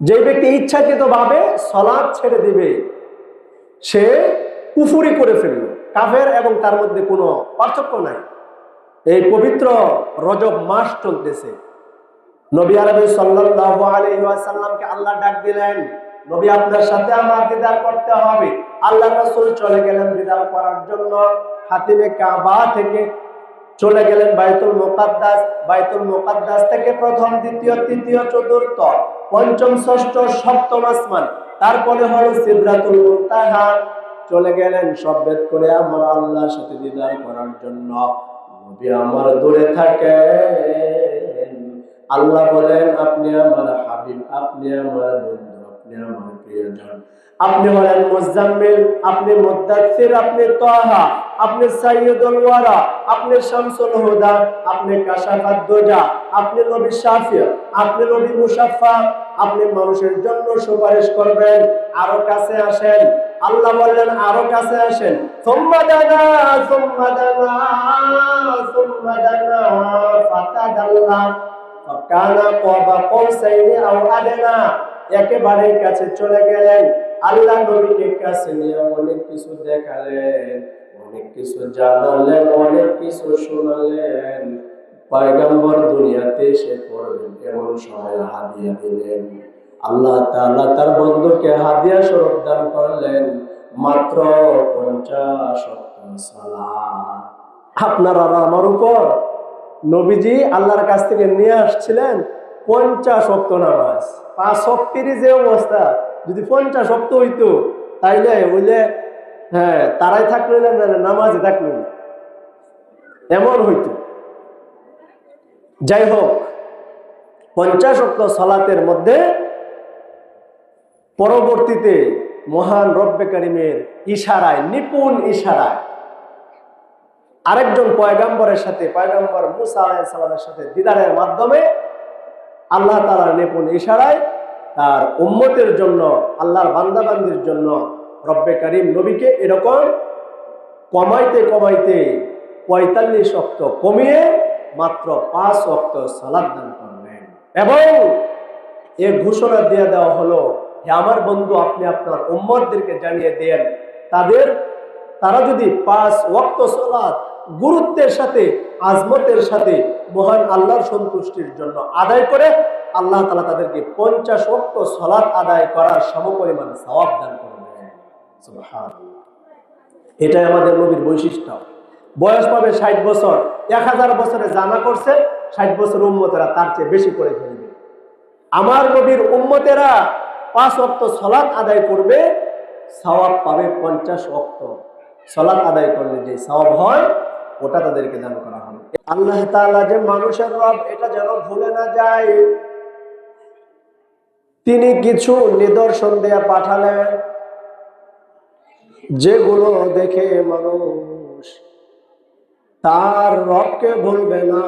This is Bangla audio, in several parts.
যে ব্যক্তি ইচ্ছাকৃতভাবে সালাত ছেড়ে দিবে সে কুফরি করে ফেলল, কাফের, এবং তার মধ্যে কোনো পার্থক্য নাই। এই পবিত্র রজব মাস চলতেছে, নবী আরবি সাল্লাল্লাহু আলাইহি ওয়াসাল্লামকে আল্লাহ ডাক দিলেন, নবী আপনার সাথে আমার দিদার করতে হবে। আল্লাহ রাসূল চলে গেলেন দিদার করার জন্য, হাতিমে কাবা থেকে চলে গেলেন বাইতুল মুকাদ্দাস, বাইতুল মুকাদ্দাস থেকে প্রথম, দ্বিতীয়, তৃতীয়, চতুর্থ, পঞ্চম, ষষ্ঠ, সপ্তম আসমান, তারপরে হলো সিদরাতুল মুনতাহা, চলে গেলেন সব ভেদ করে আমার আল্লাহর সাথে দিদার করার জন্য। নবী আমার দূরে থাকেন, আল্লাহ বলেন আপনি আমার হাবিব, আপনি আমার বন্ধু, আপনি আমার প্রিয়জন, আপনি হলেন মুজাম্মিল, আপনি মুদ্দাসসির, আপনি তাহা, আপনি সাইয়্যিদুল ওয়ারা, আপনি শামসুল হুদা, আপনি কাশাফাত দুজা, আপনি নবী শাফি, আপনি নবী মুশাফফা, আপনি মানুষের জন্য সুপারিশ করবেন। আরো কাছে আসেন, আল্লাহ বললেন আরো কাছে আসেন। সুম্মা দানা সুম্মা দানা সুম্মা দানা ফাতাদাল্লা ফাকানা ক্বাবা কওসাইনি আও আদনা, একেবারে কাছে চলে গেলেন। আল্লাহ নবীকে কাছে নিয়ে অনেক কিছু দেখালেন, অনেক কিছু জানালেন, অনেক কিছু শোনালেন। পয়গম্বর দুনিয়াতে এসে পড়বেন এমন সময় হাদিয়া দিলেন। আল্লাহ তাআলা তার বন্ধুকে হাদিয়া স্বরূপ দান করলেন মাত্র 50 ওয়াক্ত সালাত। আপনার আর আমার উপর নবীজি আল্লাহর কাছ থেকে নিয়ে আসছিলেন 50 ওয়াক্ত নামাজ। 5 ওয়াক্তেরই যে অবস্থা, যদি 50 ওয়াক্ত হইতো তাইলে তারাই থাকলো না, নামাজে থাকলো না, এমন হইতো। যাই হোক, 50 ওয়াক্ত সালাতের মধ্যে পরবর্তীতে মহান রব্বে কারিমের ইশারায়, নিপুণ ইশারায় আরেকজন পয়গম্বরের সাথে, পয়গম্বর মুসা আলাইহিস সালামের সাথে দিদারের মাধ্যমে আল্লাহ তাআলার নিপুণ ইশারায় তার উম্মতের জন্য, আল্লাহর বান্দাবান্দির জন্য রব্বে কারিম নবীকে এরকম কমাইতে কমাইতে 45 ওয়াক্ত কমিয়ে মাত্র 5 ওয়াক্ত সালাত দান করলেন। এবং এর ঘোষণা দিয়ে দেওয়া হলো, হে আমার বন্ধু, আপনি আপনার উম্মতদেরকে জানিয়ে দেন, তারা যদি 5 ওয়াক্ত সালাত গুরুত্বের সাথে, আজমতের সাথে মহান আল্লাহর সন্তুষ্টির জন্য আদায় করে, আল্লাহ তাআলা তাদেরকে 50 ওয়াক্ত সালাত আদায় করার সমপরিমাণ সওয়াব দান করবেন। সুবহানাল্লাহ। এটাই আমাদের নবীর বৈশিষ্ট্য। বয়স পাবে 60 বছর, 1000 বছরে জানা করছে, 60 বছর উম্মতেরা তার চেয়ে বেশি করে ফেলবে। আমার নবীর উম্মতেরা 5 ওয়াক্ত সালাত আদায় করবে, সওয়াব পাবে 50 ওয়াক্ত সালাত আদায় করলে যে সওয়াব হয় ওটা তাদেরকে দান করা হবে। আল্লাহ তাআলা যে মানুষের রব এটা যেন ভুলে না যায়। তিনি কিছু নিদর্শন দেয়া পাঠালেন, যেগুলো দেখে মানুষ তার রবকে ভুলবে না,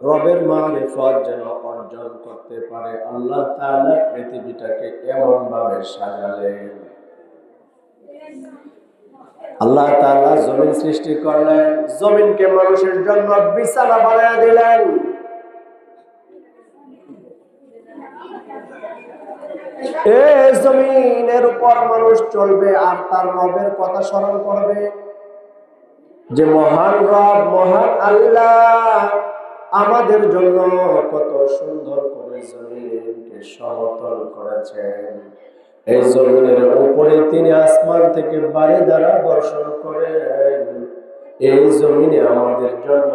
রবের মারিফত যেন অর্জন করতে পারে। আল্লাহ তাআলা পৃথিবীটাকে এমন ভাবে সাজালেন, আল্লাহ তাআলা জমিন সৃষ্টি করলেন, জমিনকে মানুষের জন্য বিছানা বানিয়ে দিলেন। এই জমিনের উপর মানুষ চলবে আর তার রবের কথা স্মরণ করবে, যে মহান রব, মহান আল্লাহ আমাদের জন্য কত সুন্দর করে জমিনকে সমতল করেছেন। এই জমিনের উপরে তিনি আসমান থেকে বাড়ি দ্বারা বর্ষণ করেন। এই জমিনে আমাদের জন্য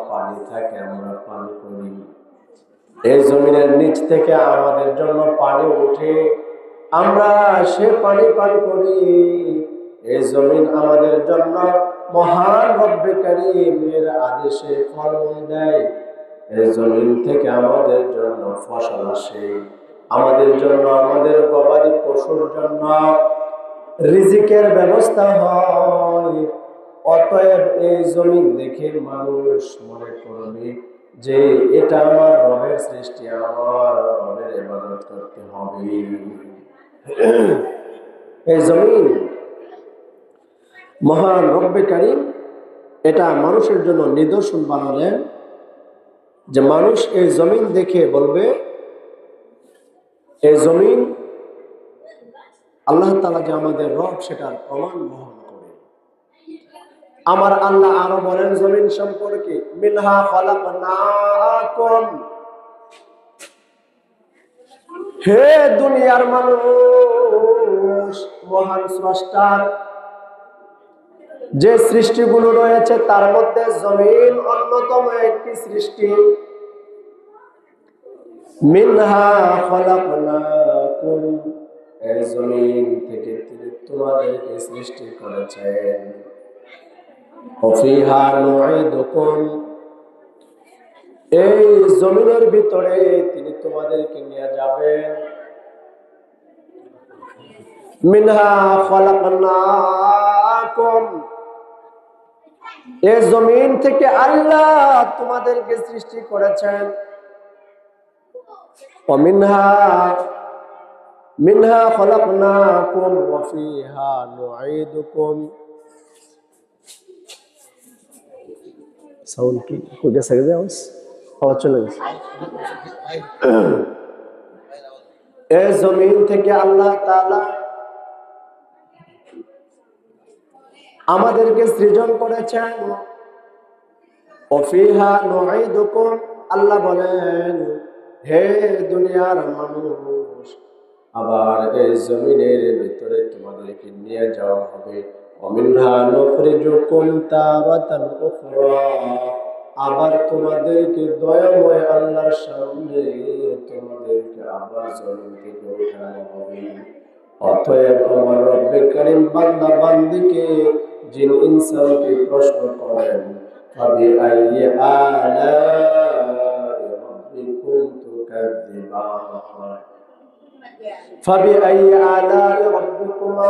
পানি থাকে, আমরা পান করি। এই জমিনের নিচ থেকে আমাদের জন্য পানি ওঠে, আমরা সে পানি পান করি। এই জমিন আমাদের জন্য মহান রব্বে কারীমের আদেশে ফলমূল দেয়। এই জমিন থেকে আমাদের জন্য ফসল আসে, আমাদের জন্য, আমাদের গবাদি পশুর জন্য রিজিকের ব্যবস্থা হয়। অতএব এই জমিন দেখে মানুষ মনে করবে যে এটা আমার রবের সৃষ্টি, আমার রবের ইবাদত করতে হবে। এই জমিন মহান রব্বে কারীম এটা মানুষের জন্য নিদর্শন বানালেন, যে মানুষ এই জমিন দেখে বলবে এই জমিন আল্লাহ তাআলা যে আমাদের রব সেটার প্রমাণ বহন করে। আমার আল্লাহ আরো বলেন জমিন সম্পর্কে, মিনহা খালাকনাকুম, হে দুনিয়ার মানুষ, মহান স্রষ্টার যে সৃষ্টিগুলো রয়েছে তার মধ্যে জমিন অন্যতম একটি সৃষ্টি। মিনহা খালাকনাকুম, এই জমিন থেকে তিনি তোমাদেরকে সৃষ্টি করেছেন। ওয়াফিহা নুঈদুকুম, এই জমিনের ভিতরে তিনি তোমাদেরকে নিয়ে যাবেন। মিনহা খালাকনাকুম, এই জমিন থেকে আল্লাহ তোমাদেরকে সৃষ্টি করেছেন। মিনহা খালাকনাকুম ওয়া ফিহা নুঈদুকুম। সাউন্ড কি কই গেছে আওয়াজ চলে গেছে। এই জমিন থেকে আল্লাহ তাআলা আমাদেরকে সৃজন করেছেন। ওয়া ফিহা নুঈদুকুম, আল্লাহ বলেন হে দুনিয়ার মানুষ, আবার এই জমিনের ভিতরে তোমাদেরকে নিয়ে যাওয়া হবে। ওমিনহা নুখরিজুকুম তারাতান উখরা, আবার তোমাদেরকে দয়াময় আল্লাহর সামনে তোমাদেরকে আবার জমিন থেকে উঠানো হবে। অতএব আমার রব্বে কারীম বান্দা বান্দিকে, জিন ইনসানকে প্রশ্ন করেন, ফাবি আইয়ি আলা'i রাব্বিকুম তুকাযযিবান, ফাবি আইয়ি আলা'i রাব্বিকুমা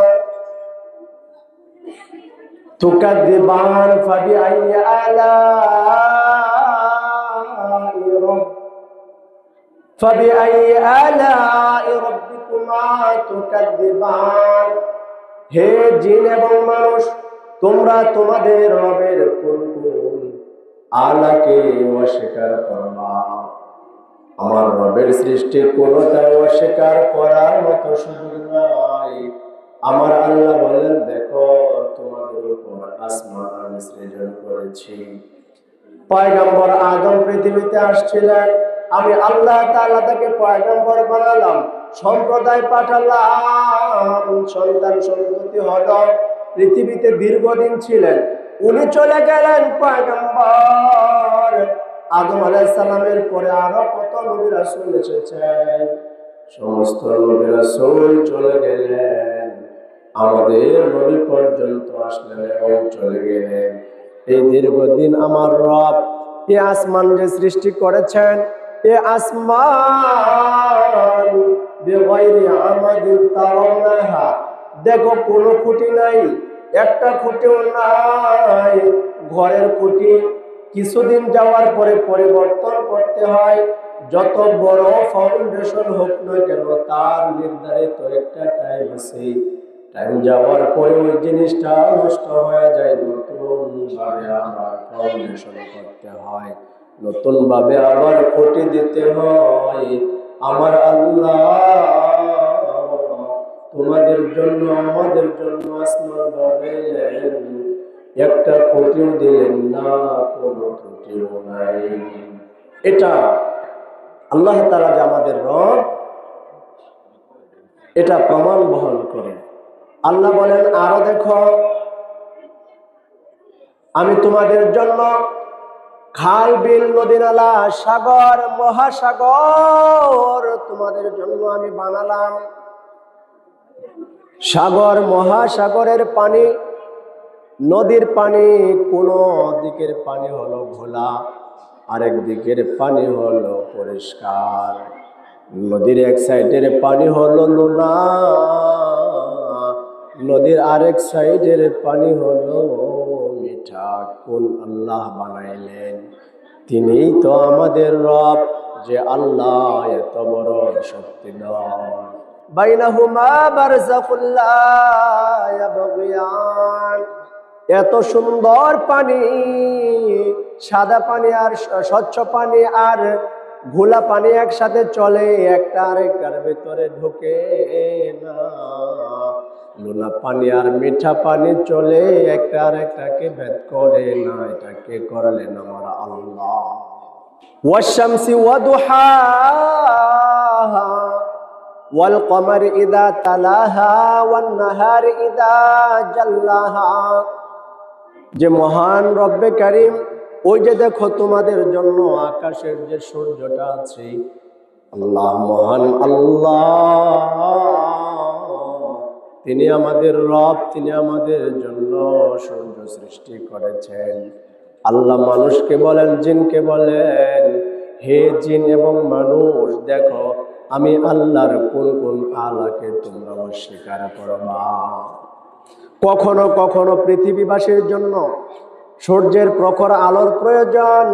তুকাযযিবান, ফাবি আইয়ি আলা'i ফাবিআইয়ি আলা'i রাব্বিকুমা তুকাযযিবান, হে জিন এবং মানুষ, তোমরা তোমাদের রবের কোন কোন আলাকে অস্বীকার করবা? আমার রবের সৃষ্টি কোনটাই অস্বীকার করার মতো সুযোগ নাই। আমার আল্লাহ বলেন, দেখো তোমাদের উপর আসমান আমি সৃজন করেছি। পয়গম্বর আদম পৃথিবীতে আসছিলেন, আমি আল্লাহ তাআলা তাকে পয়গম্বর বানালাম, সম্প্রদায় পাঠালাম, সন্তান সন্ততি হলো, পৃথিবীতে দীর্ঘদিন ছিলেন। উনি চলে গেলেন পয়গম্বর। আদম আলাইহিস সালামের পরে আরো কত নবী রাসূল এসেছেন, সমস্ত নবী রাসূল চলে গেলেন, আমাদের নবী পর্যন্ত আসলেন এবং চলে গেলেন। এই দীর্ঘদিন আমার রব এই আসমান যে সৃষ্টি করেছেন, এই আসমান বিগাইরি আমাদিন তারাউনাহা, দেখো কোনো খুঁটি নাই, একটা খুঁটিও নাই। ঘরের খুঁটি কিছুদিন যাওয়ার পরে পরিবর্তন করতে হয়, যত বড় ফাউন্ডেশন হোক না কেন তার নির্ধারিত একটা টাইম আছে। টাইম যাওয়ার পরে ওই জিনিসটা নষ্ট হয়ে যায়, নতুন ভাবে আবার ফাউন্ডেশন করতে হয়, নতুন ভাবে আবার খুঁটি দিতে হয়। আমার আল্লাহ তোমাদের জন্য আমাদের জন্য আসমান বানাইলেন, একটা খুঁটিও দিলেন না, কোনো ত্রুটিও নাই। এটা আল্লাহ তাআলা যে আমাদের রব, এটা প্রমাণ বহন করে। আল্লাহ বলেন, আরো দেখো, আমি তোমাদের জন্য খাল বিল নদী নালা সাগর মহাসাগর তোমাদের জন্য আমি বানালাম। সাগর মহাসাগরের পানি, নদীর পানি, কোন দিকের পানি হলো ঘোলা, আরেক দিকের পানি হলো পরিষ্কার। নদীর এক সাইডের পানি হলো নোনা, নদীর আরেক সাইডের পানি হলো মিঠা। কোন আল্লাহ বানাইলেন? তিনিই তো আমাদের রব, যে আল্লাহ এত বড় শক্তিধর। বাইনাহুমা বারযাখুল লা ইয়াবগিয়ান, এত সুন্দর পানি, সাদা পানি আর স্বচ্ছ পানি আর ঘোলা পানি একসাথে চলে, একটা আরেকটার ভিতরে ঢোকে না। লোনা পানি আর মিঠা পানি চলে, একটা আরেকটাকে ভেদ করে না। এটাকে করলেন আমার আল্লাহ। ওয়াশ-শামসি ওয়া দুহাহা ওয়াল কমারি ইযা তালাহা ওয়ান নাহারি ইযা জাল্লাহা। যে মহান রব্বে কারীম, ওই যে দেখো তোমাদের জন্য আকাশের যে সূর্যটা আছে, আল্লাহ মহান আল্লাহ, তিনি আমাদের রব, তিনি আমাদের জন্য সূর্য সৃষ্টি করেছেন। আল্লাহ মানুষকে বলেন, জিনকে বলেন, হে জিন এবং মানুষ, দেখো আমি আল্লাহর কোন কোন আলাকে তোমরা অস্বীকার করবা। কখনো কখনো পৃথিবীবাসীর জন্য সূর্যের প্রখর আলোর প্রয়োজন,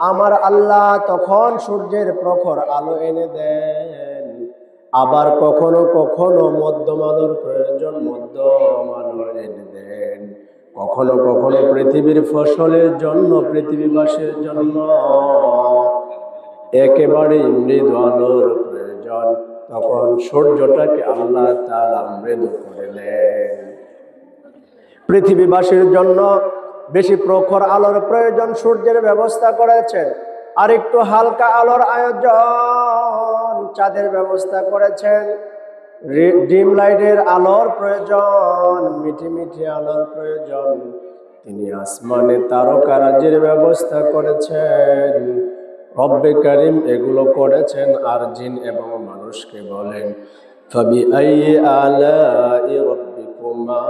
আমার আল্লাহ তখন সূর্যের প্রখর আলো এনে দেন। আবার কখনো কখনো মধ্যম আলোর প্রয়োজন, মধ্যম আলো এনে দেন। কখনো কখনো পৃথিবীর ফসলের জন্য, পৃথিবীবাসীর জন্য একেবারে মৃদু আলোর প্রয়োজন, তখন সূর্যটাকে আল্লাহ তাআলা মৃদু করে দেন। পৃথিবীবাসীর জন্য বেশি প্রখর আলোর প্রয়োজন, সূর্যের ব্যবস্থা করেছেন। আর একটু হালকা আলোর আয়োজন, চাঁদের ব্যবস্থা করেছেন। ডিম লাইটের আলোর প্রয়োজন, মিঠি মিঠি আলোর প্রয়োজন, তিনি আসমানে তারকারাজির ব্যবস্থা করেছেন। রব্বে কারীম এগুলো করেছেন। আর জিন এবং মানুষকে বলেন, ফাবিআইয়ি আলাই রাব্বিকুমা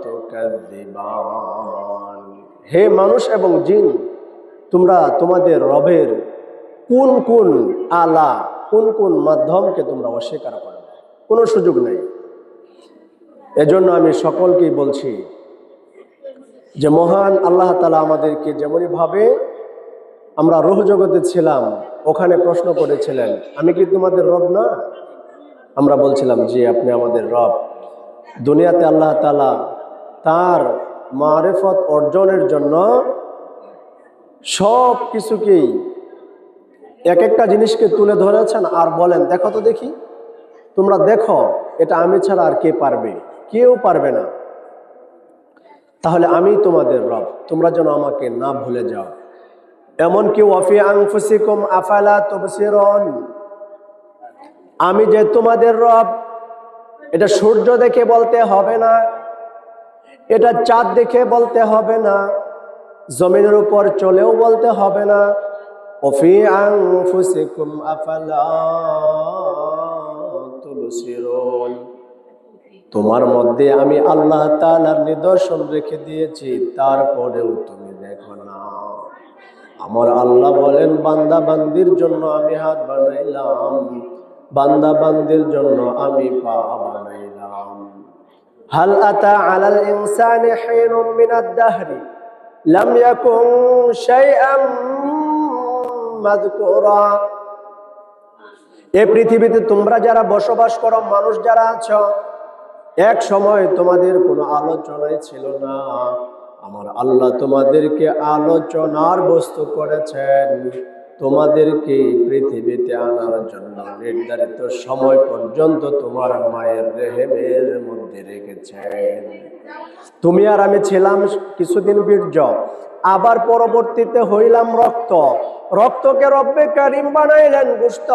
তুকাযযিবান। হে মানুষ এবং জিন, তোমরা তোমাদের রবের কোন কোন আলা, কোন কোন মাধ্যমকে তোমরা অস্বীকার করবে? কোনো সুযোগ নেই। এজন্য আমি সকলকেই বলছি যে মহান আল্লাহ তাআলা আমাদেরকে যেমনই ভাবে, আমরা রূহ জগতে ছিলাম, ওখানে প্রশ্ন করেছিলেন, আমি কি তোমাদের রব না? আমরা বলছিলাম, জি আপনি আমাদের রব। দুনিয়াতে আল্লাহ তাআলা তার মারিফত অর্জনের জন্য সব কিছুকেই, এক একটা জিনিসকে তুলে ধরেছেন আর বলেন, দেখো তো দেখি, তোমরা দেখো, এটা আমি ছাড়া আর কে পারবে? কেউ পারবে না। তাহলে আমি তোমাদের রব, তোমরা যেন আমাকে না ভুলে যাও। এমনকি ওয়াফি আনফুসিকুম আফালা তুবসিরুন, আমি যে তোমাদের রব, এটা সূর্য দেখে বলতে হবে না, এটা চাঁদ দেখে বলতে হবে না, জমিনের উপর চলেও বলতে হবে না। ওয়াফি আনফুসিকুম আফালা তুবসিরুন, তোমার মধ্যে আমি আল্লাহ তাআলার নিদর্শন রেখে দিয়েছি, তারপরেও তুমি দেখো না। আমার আল্লাহ বলেন, বান্দা বান্দির জন্য আমি হাত বানাইলাম, বান্দা বান্দির জন্য আমি পা বানাইলাম। হাল আতা আলাল ইনসানি হিনুম মিনাদ দাহরি লাম ইয়াকুন শাইআম মাযকুরা। এই পৃথিবীতে তোমরা যারা বসবাস করো, মানুষ যারা আছো, এক সময় তোমাদের কোনো আলোচনাই ছিল না। আমার আল্লাহ তোমাদেরকে আলোচনার বস্তু করেছেন, তোমাদেরকে পৃথিবীতে আনার জন্য নির্ধারিত সময় পর্যন্ত তোমার মায়ের রেহেমের মধ্যে রেখেছেন। তুমি আর আমি ছিলাম কিছুদিন বীর্য, আবার পরবর্তীতে হইলাম রক্ত, রক্তকে রব্বে কারীম বানাইলেন গোশত,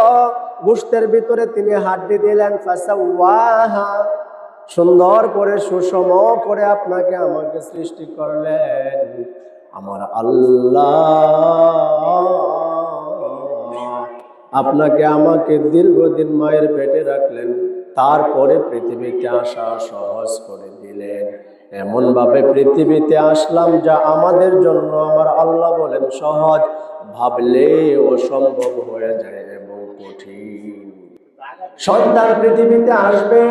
গোশতের ভিতরে তিনি হাড্ডি দিলেন, ফাসাওয়াহা, সুন্দর করে সুষম করে আপনাকে আমাকে সৃষ্টি করলেন। আমার আল্লাহ আপনাকে আমাকে দীর্ঘদিন মায়ের পেটে রাখলেন, তারপরে পৃথিবীতে আসা সহজ করে দিলেন। এমন ভাবে পৃথিবীতে আসলাম যা আমাদের জন্য আমার আল্লাহ বলেন সহজ, ভাবলে অসম্ভব হয়ে যায় এবং কঠিন। সন্তান পৃথিবীতে আসবে,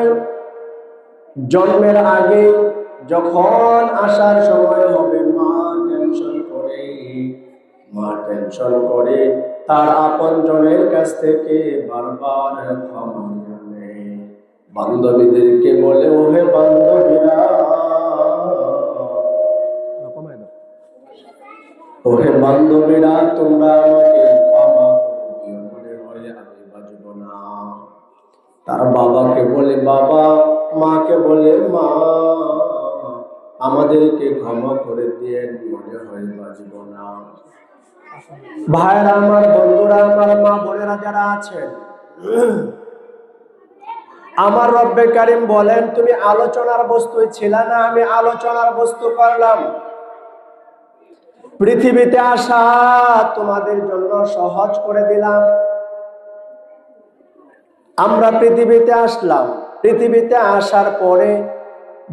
জন্মের আগে যখন আসার সময় হবে, মা টেনশন করে তার আপনজনের কাছ থেকে বারবার ক্ষমা নেয়। বান্ধবীদেরকে বলে, ওহে বান্ধবীরা, ওহে বান্ধবীরা, তোমরা আমাকে ক্ষমা করে তার বাবাকে বলে বাবা, মাকে বলে মা, আমাদেরকে ক্ষমা করে দিয়ে মনে হয় বাঁচব না। ভাইরা আমার, বন্ধুরা আমার, মা বোনেরা যারা আছেন, আমার রব্বে কারিম বলেন, তুমি আলোচনার বস্তু ছিল না, আমি আলোচনার বস্তু করলাম। পৃথিবীতে আসা তোমাদের জন্য সহজ করে দিলাম। আমরা পৃথিবীতে আসলাম, পৃথিবীতে আসার পরে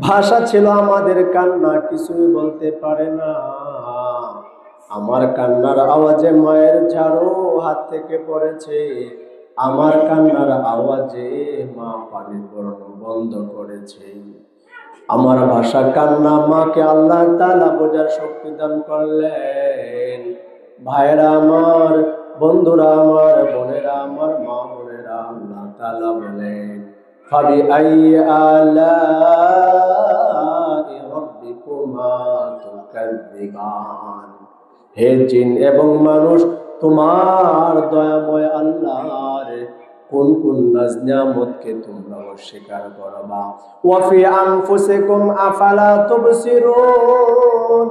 ভাষা ছিল আমাদের কান্না, কিছুই বলতে পারে না। আমার কান্নার আওয়াজে মায়ের ঝাড়ু হাত থেকে পড়েছে, আমার কান্নার আওয়াজে মা পানি পড়ানো বন্ধ করেছে। আমার ভাষা কান্না, মাকে আল্লাহ তাআলা বোঝার শক্তি দান করলেন। ভাইরা আমার, বন্ধুরা আমার, বোনেরা আমার, মা বোনেরা, আল্লাহ তাআলা বলেন, ফাবিআইয়ি আলাই রাব্বিকুমা তুকাজ্জিবান। হে জিন এবং মানুষ, তোমার দয়াময় আল্লাহর কোন কোন নিয়ামতকে তোমরা অস্বীকার করবা। ওয়া ফি আনফুসিকুম আফালা তুবসিরুন।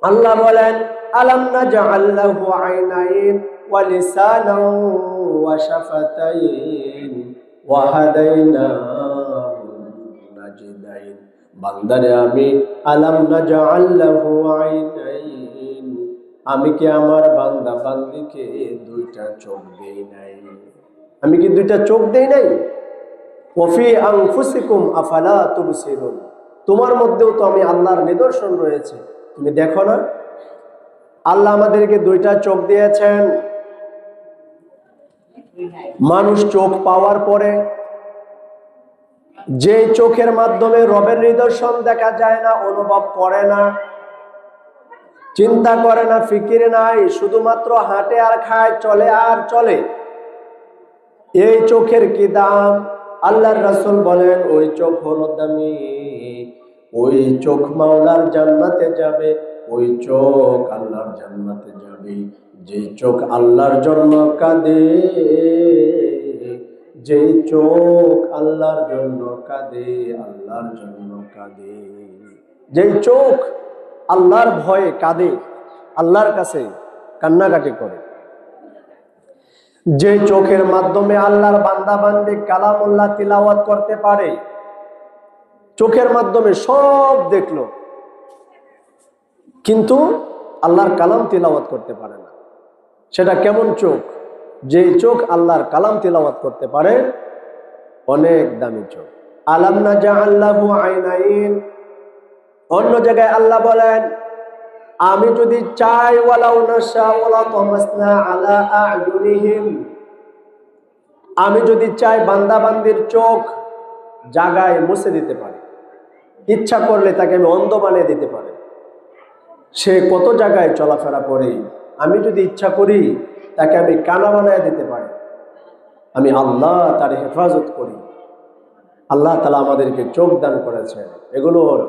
আল্লাহ বলেন, আলাম নাজআল লাহু আইনাইন ওয়া লিসানান ওয়া শাফাতাইন ওয়া হাদাইনাহু নাজদাইন। বান্দারে আমি আলাম নাজআল লাহু আইনাইন, আমি কি আমার বান্দা বান্দিকে দুইটা চোখ দেই নাই? আমি কি দুইটা চোখ দেই নাই? ওয়া ফি আনফুসিকুম আফালা তুবসিরুন। তোমার মধ্যেও তো আমি আল্লাহর নিদর্শন রয়েছে, তুমি দেখো না? আল্লাহ আমাদেরকে দুইটা চোখ দিয়েছেন। মানুষ চোখ পাওয়ার পরে যে চোখের মাধ্যমে রবের নিদর্শন দেখা যায় না, অনুভব করে না, চিন্তা করে না, ফিকির নাই, শুধুমাত্র হাঁটে আর খায়, চলে আর চলে, এই চোখের কি দাম? আল্লাহর রাসূল বলেন, ওই চোখ হলো দামি, ওই চোখ মাওলার জান্নাতে যাবে, ওই চোখ আল্লাহর জান্নাতে যাবে। যে চোখ আল্লাহর জন্য কাঁদে, যে চোখ আল্লাহর জন্য কাঁদে, আল্লাহর জন্য কাঁদে। যে চোখ আল্লাহর ভয়ে কাঁদে, আল্লাহর কাছে কান্নাকাটি করে। যে চোখের মাধ্যমে আল্লাহর বান্দা বান্দি কালামুল্লাহ তিলাওয়াত করতে পারে, চোখের মাধ্যমে সব দেখলো কিন্তু আল্লাহর কালাম তিলাওয়াত করতে পারে না। সেটা কেমন চোখ? যে চোখ আল্লাহর কালাম তিলাওয়াত করতে পারে, অনেক দামি চোখ। আলাম নাজআল লাহু আইনাইন। অন্য জায়গায় আল্লাহ বলেন, আমি যদি চাই, ওয়ালাউ নাশা ওয়ালা তামাসনা আলা আ'য়ুনিহিম, আমি যদি চাই বান্দা বান্দির চোখ জাগায় মুছে দিতে পারি, ইচ্ছা করলে তাকে আমি অন্ধ বানিয়ে দিতে পারি। সে কত জায়গায় চলাফেরা করে, আমি যদি ইচ্ছা করি তাকে আমি কানা বানিয়ে দিতে পারি। আমি আল্লাহ তার হেফাজত করি। আল্লাহ তাআলা আমাদেরকে চোখ দান করেছেন, এগুলোর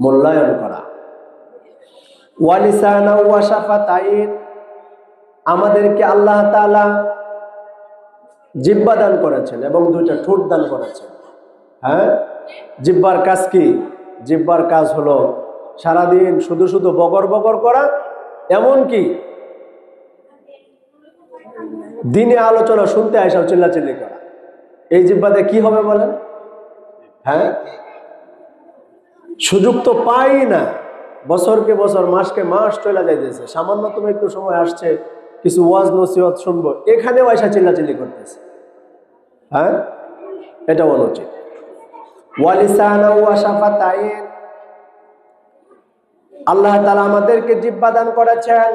মূল্যায়ন করা। ওয়া লিসানা ওয়া শাফাতাইন, আমাদেরকে আল্লাহ তাআলা জিহ্বা দান করেছেন এবং দুইটা ঠোঁট দান করেছেন। হ্যাঁ, জিহ্বার কাজ কি? জিহ্বার কাজ হলো সারাদিন শুধু শুধু বগর বগর করা, এমনকি দিনে আলোচনা শুনতে আইসা চিল্লাচিল্লি করা। এই জিহ্বাতে কি হবে বলেন? হ্যাঁ, সুযোগ তো পাই না, বছরকে বছর, মাসকে মাস চলে যাইতেছে, সামান্য তুমি একটু সময় আসছে কিছু ওয়াজ নসিহত শুনবো, এখানেও আইসা চিল্লাচিল্লি করতেছে। হ্যাঁ, এটা অনুচিত। ওয়া লিসানা ওয়া শাফাতাইন, আল্লাহ তাআলা আমাদেরকে জিহ্বা দান করেছেন,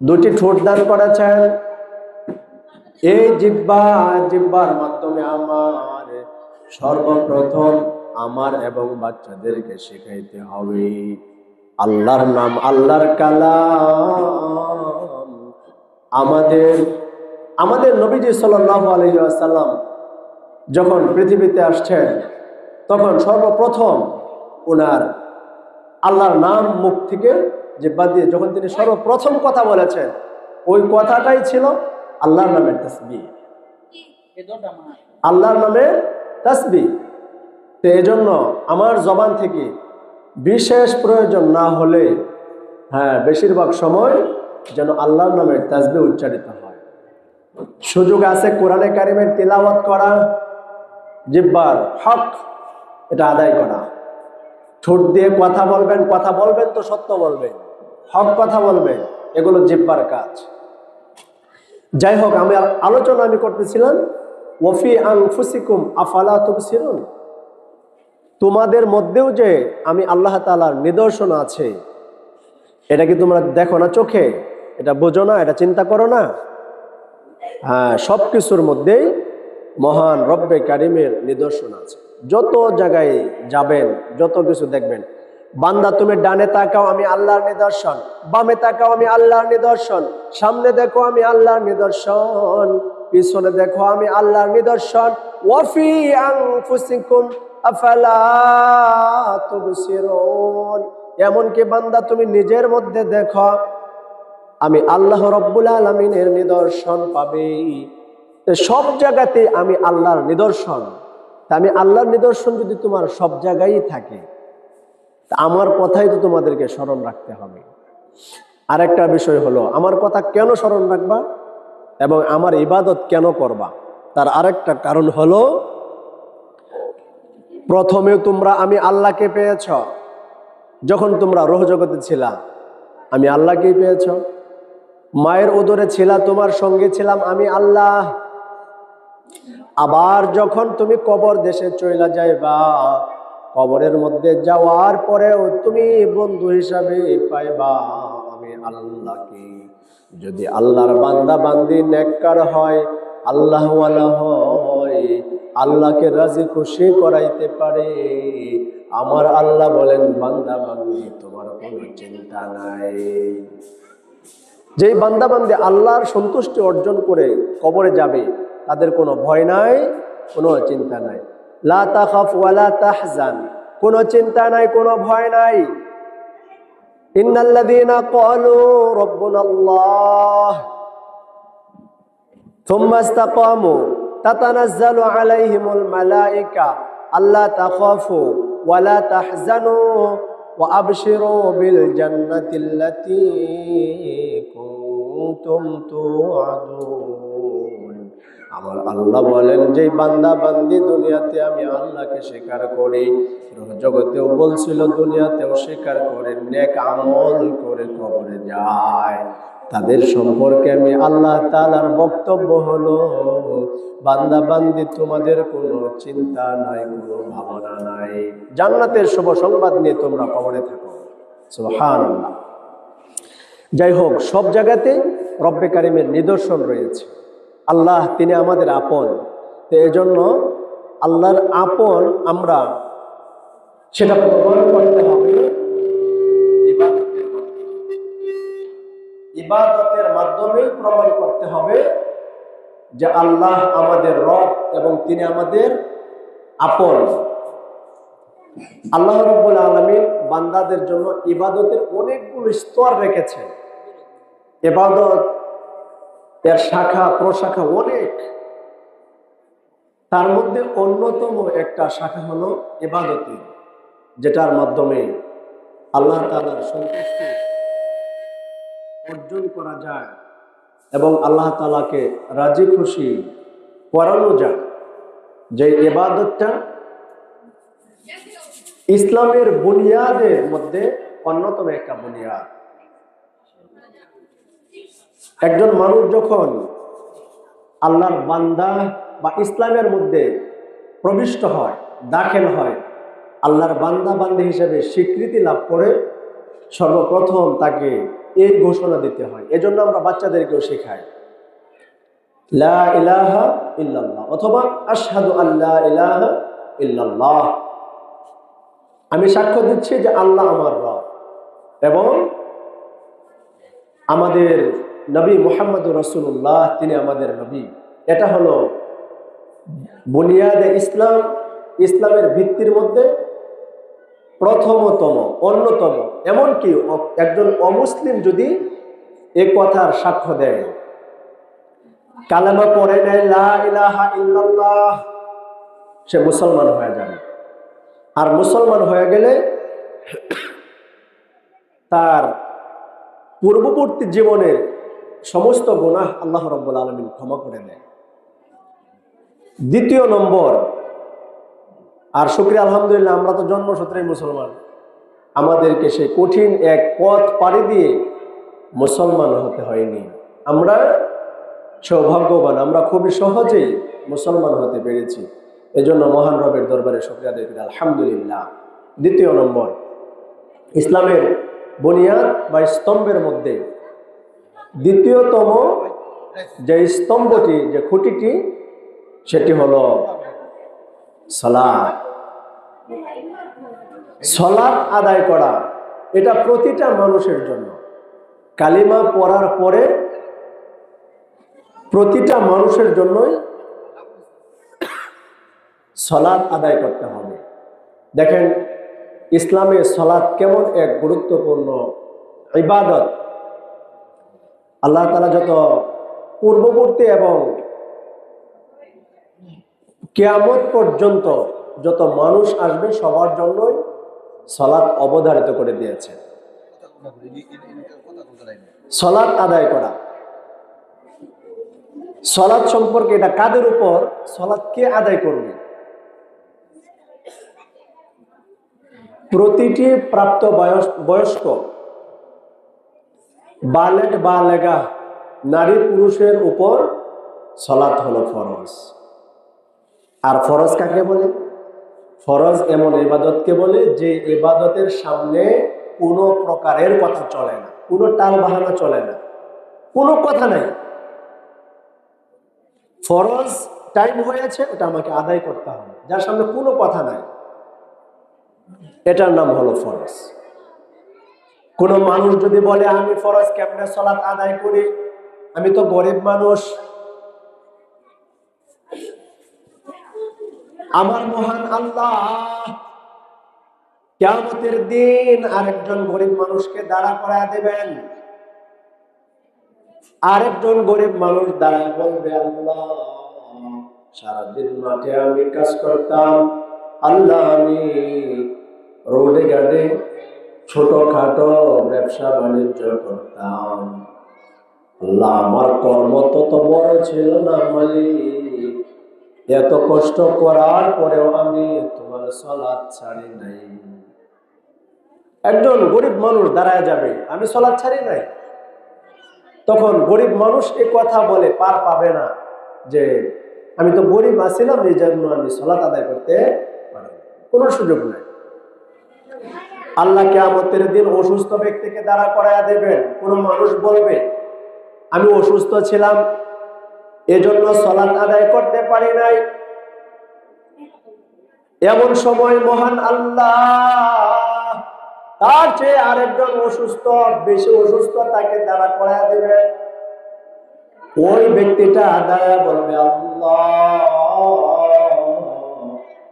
দুটি ঠোঁট দান করেছেন। এই জিহ্বার মাধ্যমে আমার সর্বপ্রথম আমার এবং বাচ্চাদেরকে শেখাইতে হবে আল্লাহর নাম, আল্লাহর কালাম। আমাদের নবীজি সাল্লাল্লাহু আলাইহি ওয়াসাল্লাম যখন পৃথিবীতে আসছেন, তখন সর্বপ্রথম ওনার আল্লাহর নাম মুখ থেকে জিহ্বা দিয়ে যখন তিনি সর্বপ্রথম কথা বলেছেন, ওই কথাটাই ছিল আল্লাহর নামের তাসবিহ। আল্লাহর নামের তাসবিহ। তো এজন্য আমার জবান থেকে বিশেষ প্রয়োজন না হলে বেশিরভাগ সময় যেন আল্লাহর নামের তাসবিহ উচ্চারিত হয়। সুযোগ আছে কোরআনে কারিমের তিলাওয়াত করা, জিহ্বার হক এটা আদায় করা। ঠোঁট দিয়ে কথা বলবেন তো সত্য বলবেন, হক কথা বলবেন, এগুলো জিহ্বার কাজ। যাই হোক, আলোচনা করতেছিলাম ওয়াফি আনফুসিকুম আফালা তুবসিরুন, তোমাদের মধ্যেও যে আমি আল্লাহ তাআলার নিদর্শন আছে, এটা কি তোমরা দেখো না চোখে? এটা বোঝো না? এটা চিন্তা করো না? সবকিছুর মধ্যেই মহান রব্বে কারিমের নিদর্শন আছে। যত জায়গায় যাবেন, যত কিছু দেখবেন, বান্দা তুমি ডানে তাকাও আমি আল্লাহর নিদর্শন, বামে তাকাও আমি আল্লাহর নিদর্শন, সামনে দেখো আমি আল্লাহর নিদর্শন, পিছনে দেখো আমি আল্লাহর নিদর্শন। ওয়াফি আনফুসিকুম আফালা তুবসিরুন, এমনকি বান্দা তুমি নিজের মধ্যে দেখো, আমি আল্লাহ রব্বুল আলামিনের নিদর্শন পাবে। সব জায়গাতে আমি আল্লাহর নিদর্শন। আমি আল্লাহর নিদর্শন যদি তোমার সব জায়গায় থাকে, তা আমার কথাই তো তোমাদেরকে স্মরণ রাখতে হবে। আরেকটা বিষয় হলো, আমার কথা কেন স্মরণ রাখবা এবং আমার ইবাদত কেন করবা, তার আরেকটা কারণ হলো, প্রথমে তোমরা আমি আল্লাহকে পেয়েছ। যখন তোমরা রূহ জগতে ছিলা, আমি আল্লাহকেই পেয়েছ। মায়ের উদরে ছিলা, তোমার সঙ্গে ছিলাম আমি আল্লাহ। আবার যখন তুমি কবর দেশে চইলা যাইবা, কবরের মধ্যে যাওয়ার পরেও তুমি বন্ধু হিসাবে পাইবা আমি আল্লাহকে। যদি আল্লাহর বান্দা বান্দি নেককার হয়, আল্লাহওয়ালা হয়, আল্লাহকে রাজি খুশি করাইতে পারে, আমার আল্লাহ বলেন, বান্দা বান্দি তোমার কোনো চিন্তা নাই। যেই বান্দা বান্দি আল্লাহর সন্তুষ্টি অর্জন করে কবরে যাবে, তাদের কোনো ভয় নাই, কোনো চিন্তা নাই। লা তাখাফ ওয়ালা তাহজান, কোনো চিন্তা নাই, কোনো ভয় নাই। ইন্নাল্লাযীনা ক্বালু রাব্বুনাল্লাহ থুম্মা ইসতাকামু তাতানাজ্জালু আলাইহিমুল মালায়েকা আল্লা তাখাফু ওয়ালা তাহজানু ওয়া আবশিরু বিল জান্নাতিল্লাতী কুনতুম তুআদুন। আমার আল্লাহ বলেন, যে বান্দা বান্দি দুনিয়াতে আমি আল্লাহকে স্বীকার করি, জগতেও বলছিল দুনিয়াতেও স্বীকার করে, নেক আমল করে কবরে যায়, তাদের সম্পর্কে আমি আল্লাহ তাআলার বক্তব্য হলো, বান্দা বান্দি তোমাদের কোনো চিন্তা নাই, কোনো ভাবনা নাই, জান্নাতের শুভ সংবাদ নিয়ে তোমরা কবরে থাকো। সুবহানাল্লাহ। যাই হোক, সব জায়গাতে রব্বে কারিমের নিদর্শন রয়েছে। আল্লাহ তিনি আমাদের আপন। তো এজন্য আল্লাহর আপন আমরা সেটা প্রমাণ করতে হবে ইবাদতের মাধ্যমে প্রমাণ করতে হবে যে আল্লাহ আমাদের রব এবং তিনি আমাদের আপন। আল্লাহ রাব্বুল আলামিন বান্দাদের জন্য ইবাদতের অনেকগুলো স্তর রেখেছেন। ইবাদত এর শাখা প্রশাখা অনেক, তার মধ্যে অন্যতম একটা শাখা হলো ইবাদতের, যেটার মাধ্যমে আল্লাহ তাআলার সন্তুষ্টি অর্জন করা যায় এবং আল্লাহ তাআলাকে রাজি খুশি করানো যায়। যে ইবাদতটা ইসলামের বুনিয়াদের মধ্যে অন্যতম একটা বুনিয়াদ। একজন মানুষ যখন আল্লাহর বান্দা বা ইসলামের মধ্যে প্রবিষ্ট হয়, দাখিল হয়, আল্লাহর বান্দা বান্দি হিসেবে স্বীকৃতি লাভ করে, সর্বপ্রথম তাকে এই ঘোষণা দিতে হয়। এজন্য আমরা বাচ্চাদেরকেও শেখাই, লা ইলাহা ইল্লাল্লাহ অথবা আশহাদু আল্লা ইলাহা ইল্লাল্লাহ, আমি সাক্ষ্য দিচ্ছি যে আল্লাহ আমার রব এবং আমাদের নবী মুহাম্মদুর রাসূলুল্লাহ তিনি আমাদের নবী। এটা হলো বুনিয়াদে ইসলাম, ইসলামের ভিত্তির মধ্যে প্রথমতম, অন্যতম। এমনকি একজন অমুসলিম যদি এ কথার সাক্ষ্য দেয়, কালেমা পড়ে নেয় লা ইলাহা ইল্লাল্লাহ, সে মুসলমান হয়ে যাবে। আর মুসলমান হয়ে গেলে তার পূর্ববর্তী জীবনের সমস্ত গুনাহ আল্লাহ রাব্বুল আলামিন ক্ষমা করে দেয়। দ্বিতীয় নম্বর, আর শুকরিয়া আলহামদুলিল্লাহ, আমরা তো জন্মসূত্রেই মুসলমান, আমাদেরকে সেই কঠিন এক পথ পাড়ি দিয়ে মুসলমান হতে হয়নি। আমরা সৌভাগ্যবান, আমরা খুবই সহজেই মুসলমান হতে পেরেছি। এজন্য মহান রবের দরবারে শুকরিয়া আদায় করি আলহামদুলিল্লাহ। দ্বিতীয় নম্বর, ইসলামের বুনিয়াদ বা স্তম্ভের মধ্যে দ্বিতীয়তম যে স্তম্ভটি, যে খুঁটিটি, সেটি হলো সালাত। সালাত আদায় করা এটা প্রতিটা মানুষের জন্য। কালিমা পড়ার পরে প্রতিটা মানুষের জন্যই সালাত আদায় করতে হবে। দেখেন ইসলামে সালাত কেমন এক গুরুত্বপূর্ণ ইবাদত। আল্লাহ তাআলা যত পূর্ববর্তী এবং কিয়ামত পর্যন্ত যত মানুষ আসবে সবার জন্যই সালাত অবধারিত করে দিয়েছে। সালাত আদায় করা, সালাত সম্পর্কে এটা কাদের উপর, সালাত কে আদায় করবে? প্রতিটি প্রাপ্ত বয়স্ক বালেগ বালেগা নারী পুরুষের উপর সালাত হলো ফরজ। আর ফরজ কাকে বলে? ফরজ এমন ইবাদতকে বলে যে ইবাদতের সামনে কোনো প্রকারের কথা চলে না, কোনো টাল বাহানা চলে না, কোনো কথা নাই। ফরজ টাইম হয়েছে, ওটা আমাকে আদায় করতে হবে, যার সামনে কোনো কথা নাই, এটার নাম হলো ফরজ। কোন মানুষ যদি বলে আমি ফরজ কেমনে সালাত আদায় করি, আমি তো গরিব মানুষ, আমার মহান আল্লাহ কিয়ামতের দিন আরেকজন গরিব মানুষকে দাঁড়া করায় দেবেন। আরেকজন গরিব মানুষ দাঁড়ায় বলবে, আল্লাহ সারাদিন মাঠে আমি কাজ করতাম, আল্লাহ আমি রোডে ঘাটে ছোটখাটো ব্যবসা বাণিজ্য করতাম, আল্লাহ আমার কর্ম তত বড় ছিল না মালিক, এত কষ্ট করার পরেও আমি তোমার সালাত ছাড়ি নাই। একজন গরিব মানুষ দাঁড়ায় যাবে, আমি সালাত ছাড়ি নাই। তখন গরিব মানুষ এই কথা বলে পার পাবে না যে আমি তো গরিব আছিলাম, এই জন্য আমি সালাত আদায় করতে পারি, কোনো সুযোগ নাই। আল্লাহ কিয়ামতের দিন অসুস্থ ব্যক্তিকে দাঁড়া করায়া দেবেন। কোন মানুষ বলবে আমি অসুস্থ ছিলাম, এজন্য সালাত আদায় করতে পারি নাই। এমন সময় মহান আল্লাহ তার চেয়ে আরেকজন অসুস্থ, বেশি অসুস্থ, তাকে দাঁড়া করায়া দেবেন। ওই ব্যক্তিটা দাঁড়ায় বলবে, আল্লাহ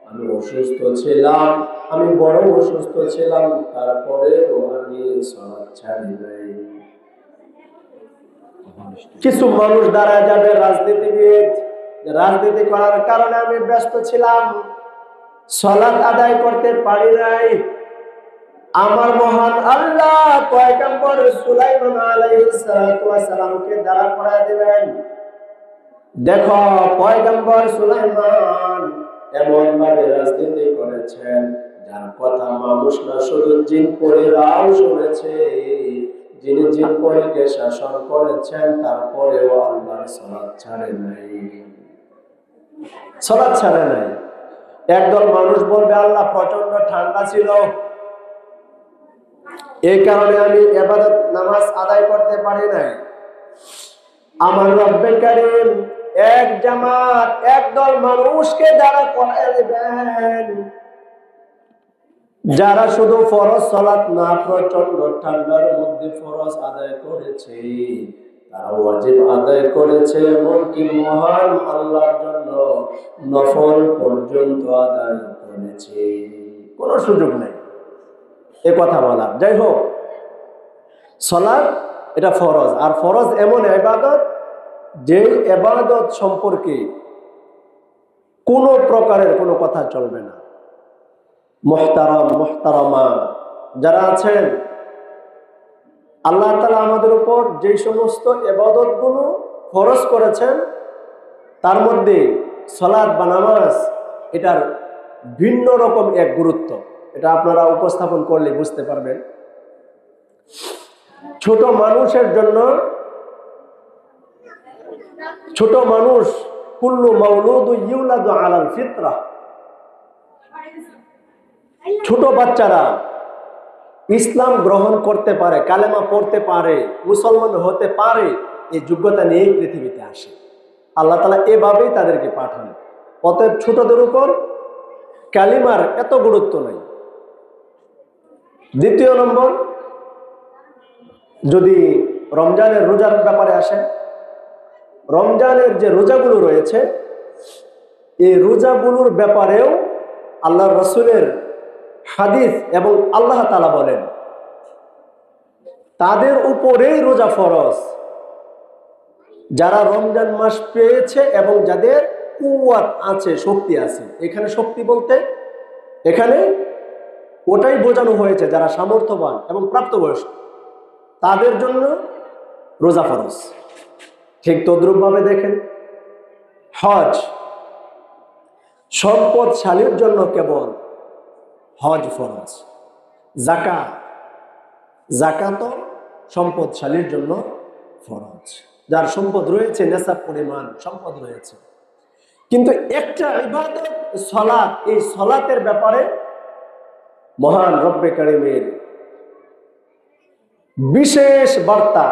আমি অসুস্থ ছিলাম, আমি বড় অসুস্থ ছিলাম, তারপরেও আমি সালাত ছাড়ি নাই। কিছু মানুষ দাঁড়ায় যাবে রাজনীতিবিদ, রাজনীতি করার কারণে আমি ব্যস্ত ছিলাম, সালাত আদায় করতে পারি নাই। আমার মহান আল্লাহ পয়গম্বর সুলাইমান আলাইহিস সালামকে দাঁড়া করায় দিবেন। দেখো পয়গম্বর সুলাইমান এমন ভাবে রাজনীতি করেছেন যার কথা মানুষ না শুধু জিন পরীরাও শুনেছে। যিনি জিন পরীকে শাসন করেছেন, তারপরেও আল্লাহর সালাত ছাড়ে নাই, সালাত ছাড়ে নাই। একদল মানুষ বলবে আল্লাহ প্রচন্ড ঠান্ডা ছিল, এই কারণে আমি ইবাদত নামাজ আদায় করতে পারি নাই। আমার রব্বে কারীম এক জামাত একদল মানুষকে দাঁড়া করায় দিবেন, যারা শুধু ফরজ সালাত না, প্রচন্ড ঠান্ডার মধ্যে ফরজ আদায় করেছে, তারা ওয়াজিব আদায় করেছে, এমনকি মহান আল্লাহর জন্য নফল পর্যন্ত আদায় করেছে, কোনো সুযোগ নেই এ কথা বলা। যাই হোক, সালাত এটা ফরজ, আর ফরজ এমন ইবাদত যে ইবাদত সম্পর্কে কোনো প্রকারের কোনো কথা চলবে না। মুহতারাম মুহতারামা যারা আছেন, আল্লাহ তাআলা আমাদের উপর যে সমস্ত ইবাদতগুলো ফরজ করেছেন তার মধ্যে সালাত বা নামাজ এটার ভিন্ন রকম এক গুরুত্ব। এটা আপনারা উপস্থাপন করলে বুঝতে পারবেন। ছোট মানুষের জন্য, ছোট মানুষ কুল্লু মাউলুদু ইউলাদু আলাল ফিতরা, ছোট বাচ্চারা ইসলাম গ্রহণ করতে পারে, কালেমা পড়তে পারে, মুসলমান হতে পারে, এই যোগ্যতা নিয়েই পৃথিবীতে আসে। আল্লাহ তাআলা এভাবেই তাদেরকে পাঠান। অতএব ছোটদের উপর কালিমার এত গুরুত্ব নাই। দ্বিতীয় নম্বর, যদি রমজানের রোজার ব্যাপারে আসেন, রমজানের যে রোজাগুলো রয়েছে এই রোজাগুলোর ব্যাপারেও আল্লাহর রাসূলের হাদিস এবং আল্লাহ তাআলা বলেন তাদের উপরেই রোজা ফরজ যারা রমজান মাস পেয়েছে এবং যাদের কুওয়াত আছে, শক্তি আছে। এখানে শক্তি বলতে এখানে ওটাই বোঝানো হয়েছে যারা সামর্থ্যবান এবং প্রাপ্তবয়স্ক তাদের জন্য রোজা ফরজ। ঠিক তদ্রূপভাবে দেখেন হজ, সম্পদশালীর জন্য কেবল হজ ফরজ। যাকাত, যাকাতও সম্পদশালীর জন্য ফরজ, যার সম্পদ রয়েছে, নেশাব পরিমাণ সম্পদ রয়েছে। কিন্তু একটা ইবাদত সালাত, এই সালাতের ব্যাপারে মহান রব্বে কারীমের বিশেষ বার্তা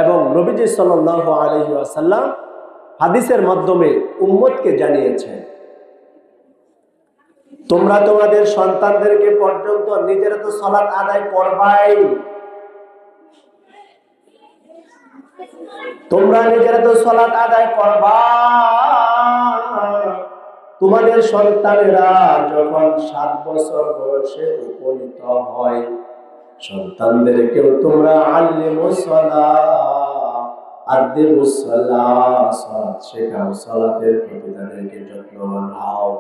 এবং নবীজি সাল্লাল্লাহু আলাইহি ওয়াসাল্লাম হাদিসের মাধ্যমে উম্মতকে জানিয়েছেন, তোমরা তোমাদের সন্তানদেরকে পর্যন্ত নিজেরা তো সালাত আদায় করবাই, তোমরা নিজেরা তো সালাত আদায় করবা, তোমাদের সন্তানেরা যখন 7 বছর বয়সে উপনীত হয় সন্তানদেরকেও তোমরা আল্লিমুস সালাত, আদিবুস সালাত, সালাত শেখাও, সালাতের প্রতি তাদেরকে যত্নবান হও।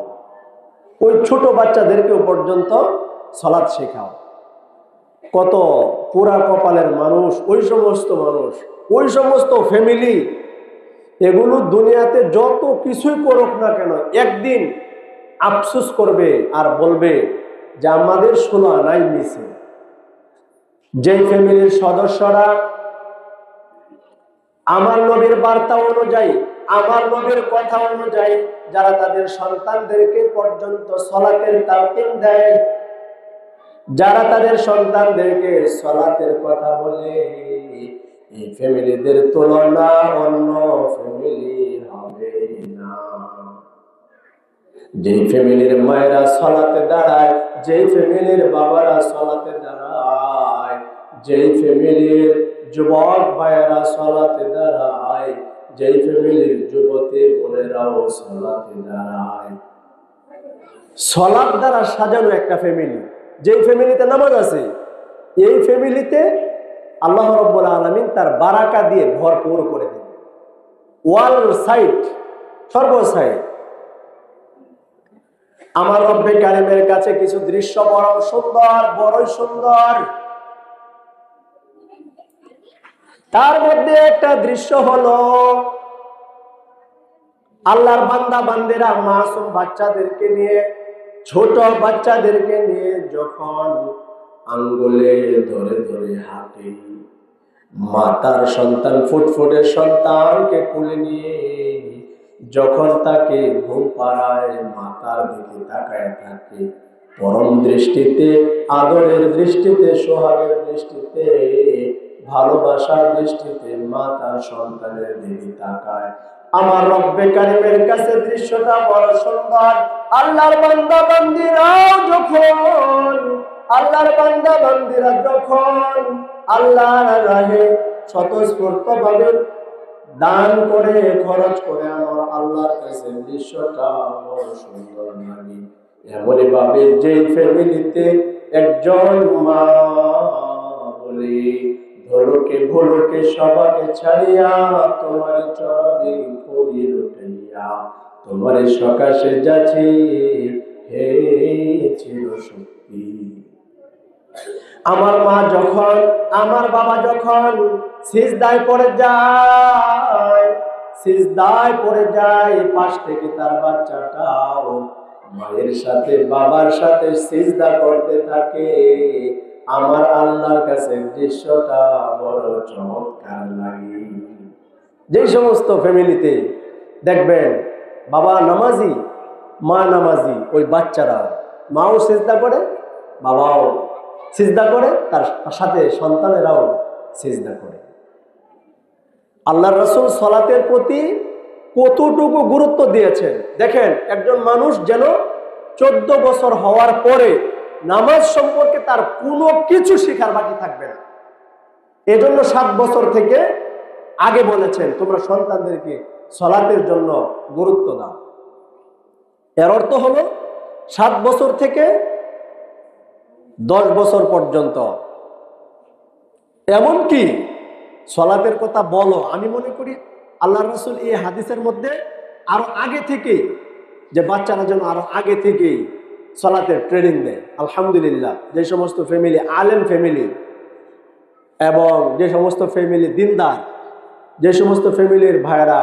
ওই ছোট বাচ্চাদেরকেও পর্যন্ত সালাত শেখাও। কত পুরা কপালের মানুষ, ওই সমস্ত মানুষ, ওই সমস্ত ফ্যামিলি, এগুলো দুনিয়াতে যত কিছুই করুক না কেন একদিন আফসোস করবে আর বলবে যে আমাদের 16 আনাই মিছে। যে ফ্যামিলির সদস্যরা আমার নবীর বার্তা অনুযায়ী, আমার নবীর কথা অনুযায়ী যারা তাদের সন্তানদেরকে পর্যন্ত সালাতের তালকিন দেয়, যারা তাদের সন্তানদেরকে সালাতের কথা বলে, এই ফ্যামিলিদের তুলনা অন্য ফ্যামিলি হবে না। যে ফ্যামিলির মায়েরা সালাতে দাঁড়ায়, যে ফ্যামিলির বাবারা সালাতে দাঁড়ায়, যে ফ্যামিলির যুবক ভাইয়েরা সালাতে দাঁড়ায়, যে ফ্যামিলির যুবতী বোনেরাও সালাতে দাঁড়ায়, সালাত দ্বারা সাজানো একটা ফ্যামিলি, যে ফ্যামিলিতে নামাজ আছে, এই ফ্যামিলিতে আল্লাহ রাব্বুল আলামিন তার বারাকা দিয়ে ভরপুর করে দেন। ওয়াল সাইড, সর্বসাইড। আমার রব্বে কারিমের কাছে কিছু দৃশ্য বড় সুন্দর, বড়ই সুন্দর। তার মধ্যে একটা দৃশ্য হলো আল্লাহর বান্দা বান্দিরা মাসুম বাচ্চাদেরকে নিয়ে, ছোট বাচ্চাদেরকে নিয়ে যখন আঙ্গুলে ধরে ধরে হাঁটে, মাতার সন্তান, ফুটফুটের সন্তানকে কোলে নিয়ে যখন তাকে ঘুম পাড়ায়, মাতার দিকে তাকায় থাকে পরম দৃষ্টিতে, আদরের দৃষ্টিতে, সোহাগের দৃষ্টিতে, ভালোবাসার দৃষ্টিতে মাতার সন্তানের দিকে তাকায়। আমার রব্বে কারিমের কাছে দৃশ্যটা বড় সুন্দর। আল্লাহর বান্দা বান্দিরাও যখন, আল্লাহর বান্দা বান্দিরা যখন আল্লাহর রাহে স্বতঃস্ফূর্তভাবে দান করে, খরচ করে, আমার আল্লাহর কাছে দৃশ্যটা বড় সুন্দর লাগে। এমনই ভাবে যে ফ্যামিলিতে একজন মা বলে ধরকে ভুলকে সবাকে ছাড়িয়া তোমার চরণে পড়ি লুটাইয়া তোমার সকাশে যাচ্ছি হে চিরশক্তি। আমার মা যখন, আমার বাবা যখন সিজদায় পড়ে যায়, সিজদায় পড়ে যায়, পাশ থেকে তার বাচ্চাটাও মায়ের সাথে বাবার সাথে সিজদা করতে থাকে। আমার আল্লাহর কাছে দৃশ্যটা বড় চমৎকার লাগে। যে সমস্ত ফ্যামিলিতে দেখবেন বাবা নামাজি, মা নামাজি, ওই বাচ্চারা, মাও সিজদা করে, বাবাও সিজদা করে, তার সাথে সন্তানেরাও সিজদা করে। আল্লাহর রাসূল সালাতের প্রতি কতটুকু গুরুত্ব দিয়েছেন দেখেন। একজন মানুষ যেন 14 বছর হওয়ার পরে নামাজ সম্পর্কে তার কোনো কিছু শেখার বাকি থাকবে না। এজন্য 7 বছর থেকে আগে বলেছেন তোমরা সন্তানদেরকে সালাতের জন্য গুরুত্ব দাও। এর অর্থ হলো 7 বছর থেকে 10 বছর পর্যন্ত এমনকি সালাতের কথা বলো। আমি মনে করি আল্লাহর রাসূল এই হাদিসের মধ্যে আরো আগে থেকে, যে বাচ্চারা যেন আরো আগে থেকে সালাতের ট্রেনিং দেয়। আলহামদুলিল্লাহ, যে সমস্ত ফ্যামিলি আলেম ফ্যামিলি এবং যে সমস্ত ফ্যামিলি দিনদার, যে সমস্ত ফ্যামিলির ভাইরা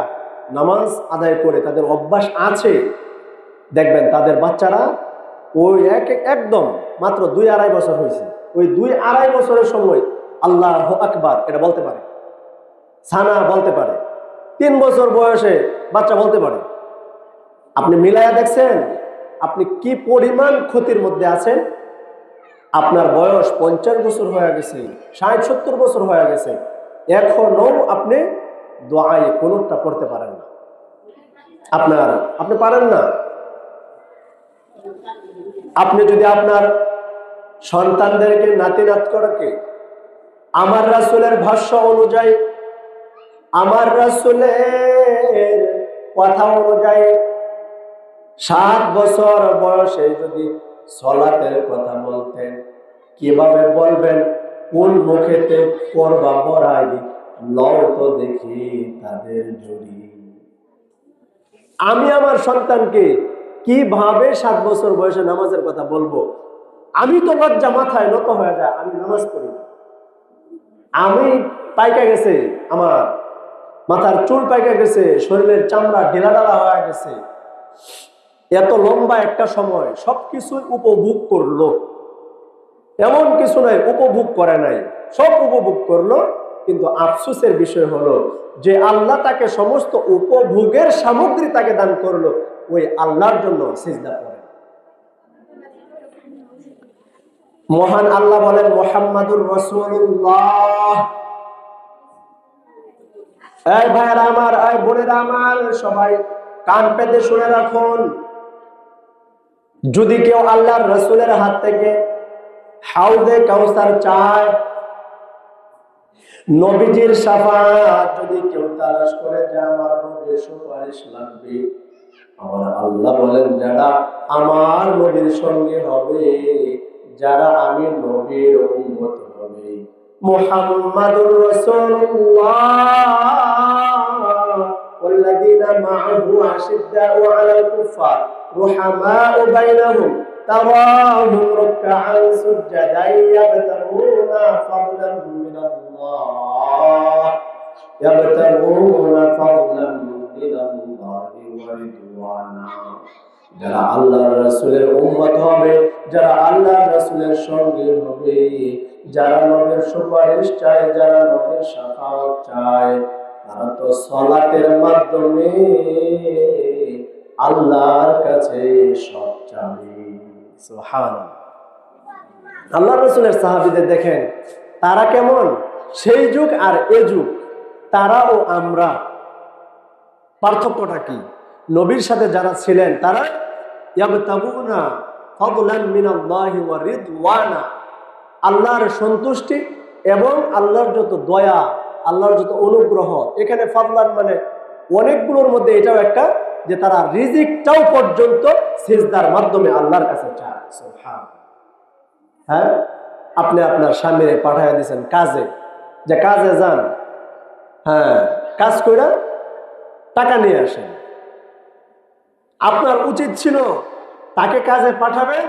নামাজ আদায় করে তাদের অভ্যাস আছে, দেখবেন তাদের বাচ্চারা ওই একদম মাত্র 2-2.5 বছর হয়েছে, ওই 2-2.5 বছরের সময় আল্লাহু আকবার এটা বলতে পারে, সানা বলতে পারে। 3 বছর বয়সে বাচ্চা বলতে পারে। আপনি মিলায়া দেখছেন আপনি কি পরিমাণ ক্ষতির মধ্যে আছেন? আপনার বয়স 50 বছর হয়ে গেছে, 60-70 বছর হয়ে গেছে, এখনো আপনি দোয়ায় কোনটা পড়তে পারেন না। আপনি পারেন না। আপনি যদি আপনার সন্তানদেরকে নাতি নাতকড়াকে আমার রাসূলের ভাষ্য অনুযায়ী, আমার রাসূলের কথা অনুযায়ী 7 বছর বয়সে যদি সালাতের কথা বলতেন, কিভাবে বলবেন, কোন মুখেতে পড়বা পড়াই, লও তো দেখি তাদের জড়ি। আমি আমার সন্তানকে কিভাবে 7 বছর বয়সে নামাজের কথা বলবো? আমি তো লজ্জা মাথায় নত হয়ে যায়, আমি নামাজ পড়ি না। আমি পাইকা গেছে, আমার মাথার চুল পাইকা গেছে, শরীরের চামড়া ঢেলা ঢালা হয়ে গেছে, এত লম্বা একটা সময় সবকিছু উপভোগ করলো, এমন কিছু নাই উপভোগ করে নাই, সব উপভোগ করলো। কিন্তু আফসোসের বিষয় হলো যে আল্লাহ তাকে সমস্ত উপভোগের সামগ্রী তাকে দান করলো, ওই আল্লাহর জন্য সিজদা করে। মহান আল্লাহ বলেন মুহাম্মাদুর রাসূলুল্লাহ। এই ভাইরা আমার, এই বোনেরা আমার, সবাই কান পেতে শুনে রাখুন। যদি কেউ আল্লাহর রাসূলের হাত থেকে হাউজে কাউসার চায়, নবীজির শাফাআত যদি কেউ তালাশ করে যে আমার নবীর সুপারিশ লাগবে, আমার আল্লাহ বলেন যারা আমার নবীর সঙ্গে হবে, যারা আমি নবীর উম্মত হবে, মুহাম্মাদুর রাসূলুল্লাহ ওয়াল্লাযীনা মাআহু আশিদ্দাউ আলাল কুফফার রুহামাউ বাইনাহুম তারাহুম রুকআন সুজদান ইয়াবতাগুনা ফাদলান মিনাল্লাহ ওয়া রিদওয়ানা। যারা আল্লাহর রাসূলের উম্মত হবে, যারা আল্লাহর রাসূলের সঙ্গে হবে, যারা নবীর সুপারিশ চায়, যারা নবীর শাফাআত চায়, তারা তো সালাতের মাধ্যমে আল্লাহর কাছে সব চাবে। সুবহানাল্লাহ। আল্লাহর রাসূলের সাহাবীদের দেখেন তারা কেমন, সেই যুগ আর এ যুগ, তারা ও আমরা পার্থক্যটা কি? নবীর সাথে যারা ছিলেন তারা ইয়াবতাগুনা ফাদলান মিনাল্লাহি ওয়া রিদওয়ানা, আল্লাহর সন্তুষ্টি এবং আল্লাহর যত দয়া, আল্লাহর যত অনুগ্রহ। এখানে ফাদলান মানে অনেকগুলোর মধ্যে এটাও একটা, যে তারা রিজিকটাও পর্যন্ত সিজদার মাধ্যমে আল্লাহর কাছে চায়। সুবহানাল্লাহ। হ্যাঁ, আপনি আপনার স্বামীরে পাঠায় দিয়েছেন কাজে, যে কাজে যান, হ্যাঁ কাজ করে টাকা নিয়ে আসেন। আপনার উচিত ছিল তাকে কাজে পাঠাবেন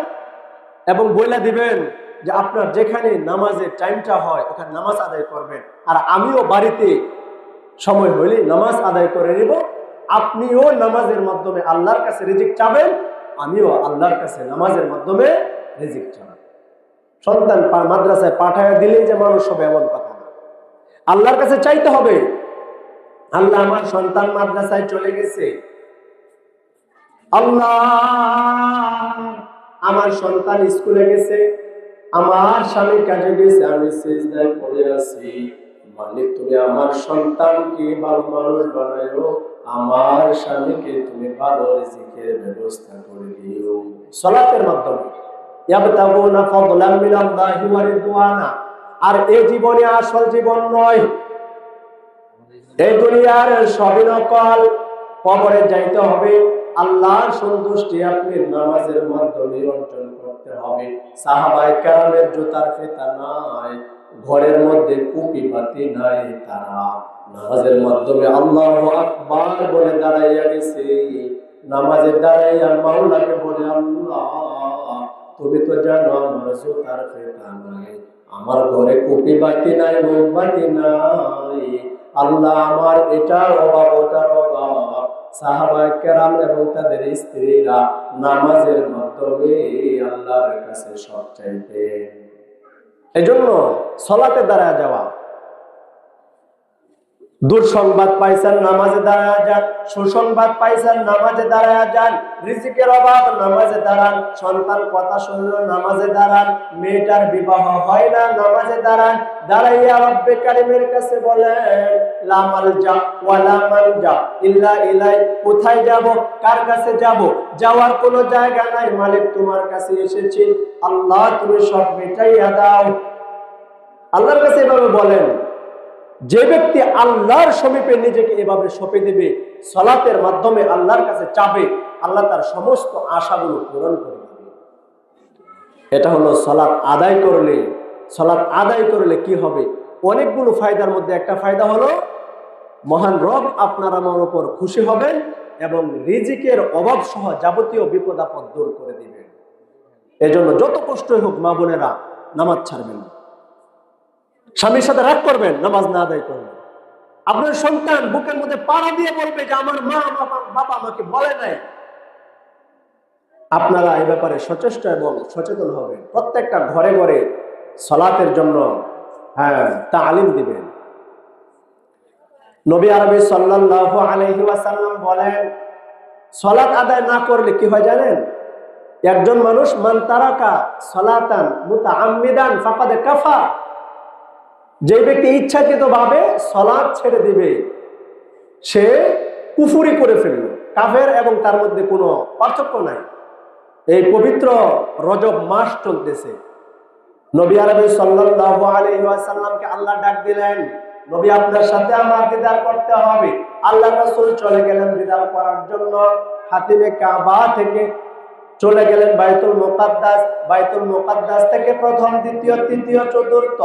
এবং বলে দিবেন যে আপনার যেখানে নামাজের টাইমটা হয় ওখানে নামাজ আদায় করবেন, আর আমিও বাড়িতে সময় হইলে নামাজ আদায় করে নিব। আপনিও নামাজের মাধ্যমে আল্লাহর কাছে রিজিক চাবেন, আমিও আল্লাহর কাছে নামাজের মাধ্যমে রিজিক চাবেন। সন্তান মাদ্রাসায় পাঠায় দিলেই যে মানুষ হবে এমন কথা না, আল্লাহর কাছে চাইতে হবে। আল্লাহ আমার সন্তান মাদ্রাসায় চলে গেছে, আল্লাহ আমার সন্তান স্কুলে গেছে, আমার স্বামী কাজে গেছে, আমি সিজদায় পড়ে আছি, মালিক তুমি আমার সন্তানকে ভালো মানুষ বানায়ো, আমার স্বামীকে তুমি ভালো রিজিকের ব্যবস্থা করে দিও। সালাতের মাধ্যমে ইয়াবতাগুনা ফাদলাম মিনাল্লাহি ওয়া রিদওয়ানা। আর এই জীবনে আসল জীবন নয়, এই দুনিয়ার সবই নকল। কবরে যাইতে হবে, আল্লাহর সন্তুষ্টি আপনি নামাজের মাধ্যমে অর্জন করতে হবে। সাহাবায়ে কেরামের জুতার ফিতা নাই, ঘরের মধ্যে কুপি বাতি নাই, তারা নামাজের মাধ্যমে আল্লাহু আকবার বলে দাঁড়াইয়া গেছে। নামাজে দাঁড়াইয়া মাওলাকে বলে, আল্লাহ তুমি তো জানো আমার জুতার ফিতা নাই, আমার ঘরে কুপি বাতি নাই, মোমবাতি নাই, আল্লাহ আমার এটার অভাব ওটার অভাব। সাহাবায়ে কেরাম এবং তাদের স্ত্রীরা নামাজের মাধ্যমে আল্লাহর কাছে সব চাইতেন। এজন্য সালাতে দাঁড়ায় যাওয়া। দুঃসংবাদ পাইছেন নামাজে দাঁড়ায় যান, সুসংবাদ পাইছেন নামাজে দাঁড়ায় যান। রিজিকের অভাব নামাজে দাঁড়ান, সন্তান কথা শুনল নামাজে দাঁড়ান, মেয়েটার বিবাহ হয় না নামাজে দাঁড়ান। দাঁড়াইয়া রব্বে কারিমের কাছে বলেন লা মালজা ওয়া লা মানজা ইল্লা ইলাই। কোথায় যাব, কার কাছে যাব? যাওয়ার কোনো জায়গা নাই, মালিক তোমার কাছে এসেছি, আল্লাহ তুমি সব মিটাইয়া দাও। আল্লাহর কাছে এভাবে বলেন। যে ব্যক্তি আল্লাহর সমীপে নিজেকে এভাবে সঁপে দেবে, সালাতের মাধ্যমে আল্লাহর কাছে চাবে, আল্লাহ তার সমস্ত আশাগুলো পূরণ করে দেবে। এটা হলো সালাত আদায় করলে। সালাত আদায় করলে কি হবে? অনেকগুলো ফায়দার মধ্যে একটা ফায়দা হলো মহান রব আপনার আমার উপর খুশি হবেন এবং রিজিকের অভাব সহ যাবতীয় বিপদ আপদ দূর করে দিবেন। এজন্য যত কষ্টই হোক মা বোনেরা নামাজ ছাড়বেন না। স্বামীর সাথে রাগ করবেন, নামাজ না আদায় করবেন। আপনার সন্তান বুকের মধ্যে পাড়া দিয়ে বলবে যে আমার মা বাবা আমাকে বলে নাই। আপনারা এই ব্যাপারে সচেষ্ট এবং সচেতন হবেন। প্রত্যেকটা ঘরে ঘরে সালাতের জন্য তালিম দিবেন। নবী আরবি সাল্লাল্লাহু আলাইহি ওয়াসাল্লাম বলেন, সালাত আদায় না করলে কি হয় জানেন? একজন মানুষ মান তারাকা সালাতান মুতাআম্মিদান ফাকাদ কাফা। যে ব্যক্তি ইচ্ছাকৃতভাবে সালাত ছেড়ে দিবে সে কুফরি করে ফেলল। কাফের এবং তার মধ্যে কোনো পার্থক্য নাই। এই পবিত্র রজব মাস চলতেছে, নবী আরবি সাল্লাল্লাহু আলাইহি ওয়াসাল্লামকে আল্লাহ ডাক দিলেন, নবী আপনার সাথে আমার দিদার করতে হবে। আল্লাহর রাসূল চলে গেলেন দিদার করার জন্য। হাতিমে কাবা থেকে চলে গেলেন বাইতুল মুকাদ্দাস। বাইতুল মুকাদ্দাস থেকে প্রথম, দ্বিতীয়, তৃতীয়, চতুর্থ,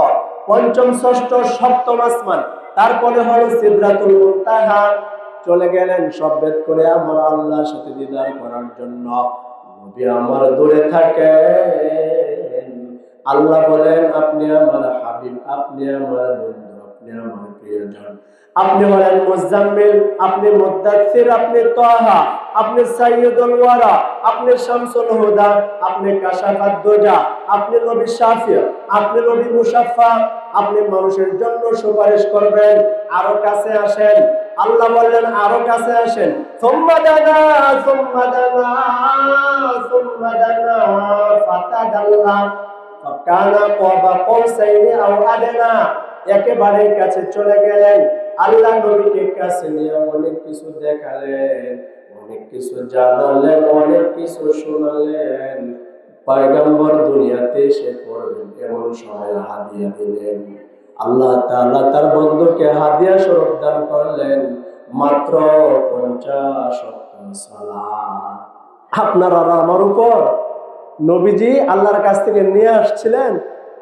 পঞ্চম, ষষ্ঠ, সপ্তম আসমান, তারপরে হলো সিদরাতুল মুনতাহা। চলে গেলেন সব ভেদ করে আমার আল্লাহর সাথে দিদার করার জন্য। নবী আমার দূরে থাকেন। আল্লাহ বলেন আপনি আমার হাবিব, আপনি আমার বন্ধু, আপনি আমার প্রিয়জন। আপনি হলেন মুজাম্মিল, আপনি মুদ্দাসসির, আপনি তাহা, আপনি সাইয়্যিদুল ওয়ারা, আপনি শামসুল হুদা, আপনি কাশাফাত দুজা, আপনি নবী শাফি, আপনি নবী মুশাফফা, আপনি মানুষের জন্য সুপারিশ করবেন। আরো কাছে আসেন। আল্লাহ বললেন আরো কাছে আসেন। সুম্মা দানা সুম্মা দানা সুম্মা দানা ফাতাদাল্লা ফাকানা ক্বাবা কওসাইনি আও আদনা। একেবারে কাছে চলে গেলেন। আল্লাহ নবীকে কাছে নিয়ে অনেক কিছু দেখালেন, অনেক কিছু জানালেন, অনেক কিছু শোনালেন। পয়গম্বর দুনিয়াতে এসে পড়বেন এমন সময় হাদিয়া দিলেন। আল্লাহ তাআলা তার বন্ধুকে হাদিয়া স্বরূপ দান করলেন মাত্র 50 ওয়াক্ত সালাত। আপনার আর আমার উপর নবীজি আল্লাহর কাছ থেকে নিয়ে আসছিলেন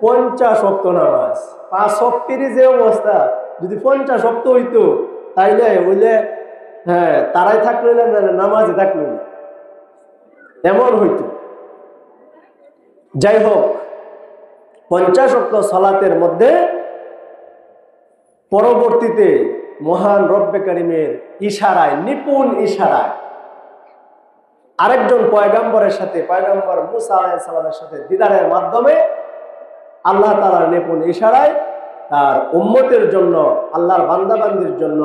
50 ওয়াক্ত নামাজ। 5 ওয়াক্তেরই যে অবস্থা, যদি 50 ওয়াক্ত হইতো তাইলে বলে হ্যাঁ তারাই থাকলো না, নামাজে থাকলো না, এমন হইতো। যাই হোক, 50 ওয়াক্ত সালাতের মধ্যে পরবর্তীতে মহান রব্বে কারিমের ইশারায়, নিপুণ ইশারায় আরেকজন পয়গাম্বরের সাথে, পয়গাম্বর মুসা আলাইহিস সালামের সাথে দিদারের মাধ্যমে আল্লাহ তাআলার নিপুণ ইশারায় তার উম্মতের জন্য, আল্লাহর বান্দাবান্দির জন্য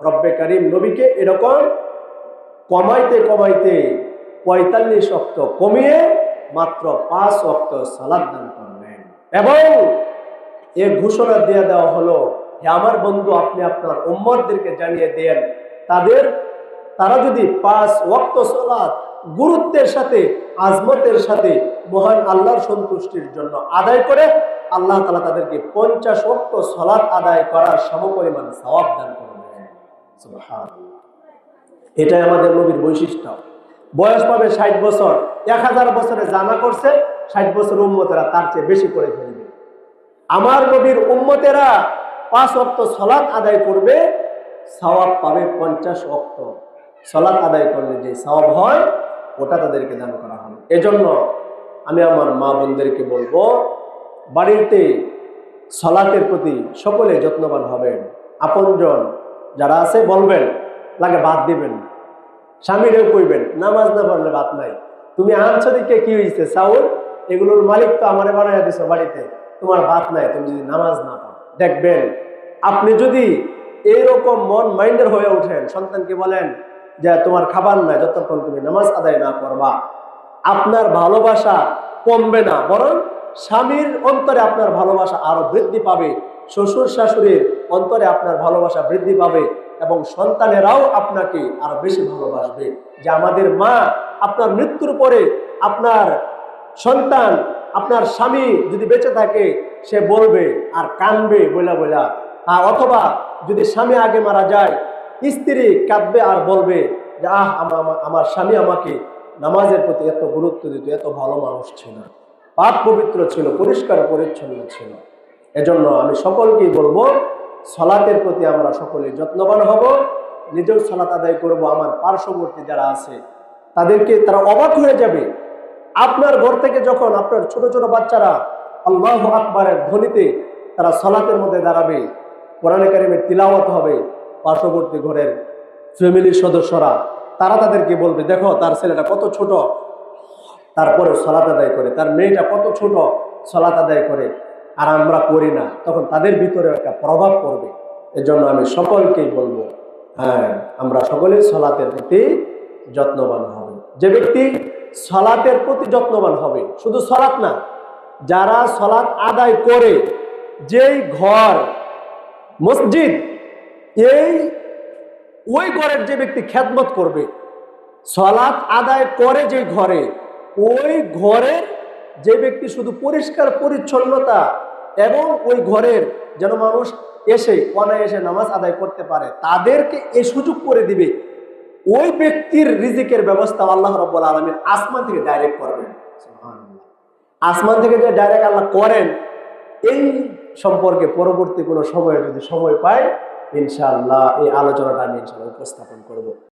রব্বে কারিম নবীকে এরকম কমাইতে কমাইতে 45 ওয়াক্ত কমিয়ে মাত্র 5 ওয়াক্ত সালাত দান করলেন। এবং এর ঘোষণা দিয়ে দেওয়া হলো, হে আমার বন্ধু, আপনি আপনার উম্মতদেরকে জানিয়ে দেন, তারা যদি 5 ওয়াক্ত সালাত গুরুত্বের সাথে, আজমতের সাথে মহান আল্লাহর সন্তুষ্টির জন্য আদায় করে, আল্লাহ তাআলা তাদেরকে 50 ওয়াক্ত সালাত আদায় করার সমপরিমাণ সওয়াব দান করবেন। সুবহানাল্লাহ। এটাই আমাদের নবীর বৈশিষ্ট্য। বয়স পাবে 60 বছর, 1000 বছরে জানা করছে, 60 বছর উম্মতেরা তার চেয়ে বেশি করে ফেলবে। আমার নবীর উম্মতেরা 5 ওয়াক্ত সালাত আদায় করবে, সওয়াব পাবে 50 ওয়াক্ত সালাত আদায় করলে যে সওয়াব হয় ওটা তাদেরকে দান করা হবে। এজন্য আমি আমার মা বোনদেরকে বলবো, বাড়িতে সালাতের প্রতি সকলে যত্নবান হবেন। আপনজন যারা আছে বলবেন, লাগে বাদ দিবেন, স্বামীরেও কইবেন, নামাজ না পড়লে বাদ নাই। তুমি আনছো দিকে কি হয়েছে চাউল, এগুলোর মালিক তো আমারে বানাইয়া দিছো বাড়িতে, তোমার ভাত নাই, তুমি যদি নামাজ না পড়ো। দেখবেন আপনি যদি এইরকম মন মাইন্ডের হয়ে ওঠেন, সন্তানকে বলেন যে তোমার খাবার নাই যতক্ষণ তুমি নামাজ আদায় না করবা, আপনার ভালোবাসা কমবে না, বরং স্বামীর অন্তরে আপনার ভালোবাসা আরো বৃদ্ধি পাবে, শ্বশুর শাশুড়ির অন্তরে আপনার ভালোবাসা বৃদ্ধি পাবে, এবং সন্তানেরাও আপনাকে আরো বেশি ভালোবাসবে। যে আমাদের মা, আপনার মৃত্যুর পরে আপনার সন্তান, আপনার স্বামী যদি বেঁচে থাকে, সে বলবে আর কানবে বইলা বইলা, অথবা যদি স্বামী আগে মারা যায়, স্ত্রী কাঁদবে আর বলবে যে আমার স্বামী আমাকে নামাজের প্রতি এত গুরুত্ব দিত, এত ভালো মানুষ ছিল, পাক পবিত্র ছিল, পরিষ্কার পরিচ্ছন্ন ছিল। এজন্য আমি সকলকেই বলবো, সালাতের প্রতি আমরা সকলে যত্নবান হব, নিজেও সালাত আদায় করব। আমার পার্শ্ববর্তী যারা আছে তারা অবাক হয়ে যাবে। আপনার ঘর থেকে যখন আপনার ছোট ছোট বাচ্চারা আল্লাহু আকবারের ধ্বনিতে তারা সালাতের মধ্যে দাঁড়াবে, কোরআনে কারিমের তিলাওয়াত হবে, পার্শ্ববর্তী ঘরের ফ্যামিলির সদস্যরা তারা তাদেরকে বলবে, দেখো তার ছেলেটা কত ছোট, তারপরে সালাত আদায় করে, তার মেয়েটা কত ছোট সালাত আদায় করে, আর আমরা করি না। তখন তাদের ভিতরে একটা প্রভাব পড়বে। এজন্য আমি সকলকেই বলবো, হ্যাঁ, আমরা সকলেই সালাতের প্রতি যত্নবান হব। যে ব্যক্তি সালাতের প্রতি যত্নবান হবে, শুধু সালাত না, যারা সালাত আদায় করে, যেই ঘর মসজিদ, ওই ঘরের যে ব্যক্তি খেদমত করবে, সালাত আদায় করে যে ঘরে, ওই ঘরের যে ব্যক্তি শুধু পরিষ্কার পরিচ্ছন্নতা এবং ওই ঘরের যেন মানুষ এসে অনায়াসে নামাজ আদায় করতে পারে, তাদেরকে এই সুযোগ করে দিবে, ওই ব্যক্তির রিজিকের ব্যবস্থা আল্লাহ রাব্বুল আলামিন আসমান থেকে ডাইরেক্ট করবেন। সুবহানাল্লাহ। আসমান থেকে যে ডাইরেক্ট আল্লাহ করেন, এই সম্পর্কে পরবর্তী কোনো সময়ে যদি সময় পাই, ইনশাআল্লাহ এই আলোচনাটা আমি ইনশাআল্লাহ উপস্থাপন করব।